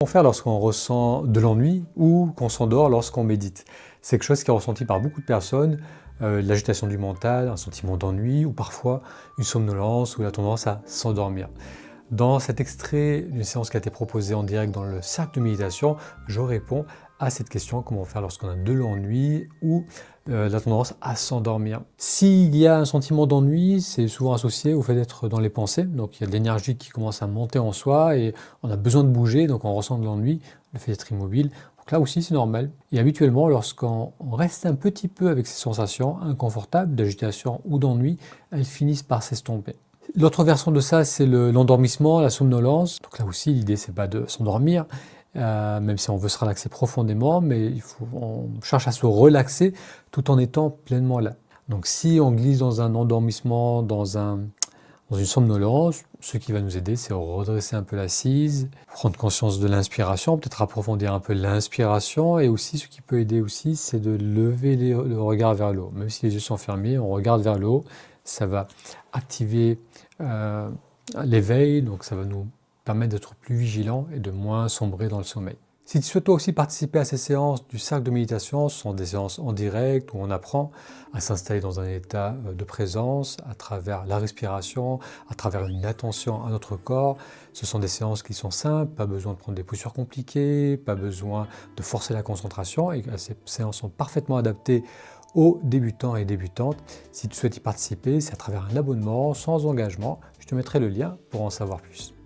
Comment faire lorsqu'on ressent de l'ennui ou qu'on s'endort lorsqu'on médite? C'est quelque chose qui est ressenti par beaucoup de personnes, l'agitation du mental, un sentiment d'ennui ou parfois une somnolence ou la tendance à s'endormir. Dans cet extrait d'une séance qui a été proposée en direct dans le cercle de méditation, je réponds à cette question, comment faire lorsqu'on a de l'ennui ou la tendance à s'endormir. S'il y a un sentiment d'ennui, c'est souvent associé au fait d'être dans les pensées, donc il y a de l'énergie qui commence à monter en soi et on a besoin de bouger, donc on ressent de l'ennui, le fait d'être immobile. Donc là aussi c'est normal. Et habituellement, lorsqu'on reste un petit peu avec ces sensations inconfortables d'agitation ou d'ennui, elles finissent par s'estomper. L'autre version de ça, c'est l'endormissement, la somnolence. Donc là aussi, l'idée, c'est pas de s'endormir, même si on veut se relaxer profondément, mais on cherche à se relaxer tout en étant pleinement là. Donc si on glisse dans un endormissement, dans une somnolence, ce qui va nous aider, c'est redresser un peu l'assise, prendre conscience de l'inspiration, peut-être approfondir un peu l'inspiration, et aussi ce qui peut aider aussi, c'est de lever le regard vers le haut. Même si les yeux sont fermés, on regarde vers le haut, ça va activer l'éveil, donc ça va nous permettre d'être plus vigilants et de moins sombrer dans le sommeil. Si tu souhaites toi aussi participer à ces séances du cercle de méditation, ce sont des séances en direct où on apprend à s'installer dans un état de présence à travers la respiration, à travers une attention à notre corps. Ce sont des séances qui sont simples, pas besoin de prendre des postures compliquées, pas besoin de forcer la concentration, et ces séances sont parfaitement adaptées aux débutants et débutantes. Si tu souhaites y participer, c'est à travers un abonnement sans engagement. Je te mettrai le lien pour en savoir plus.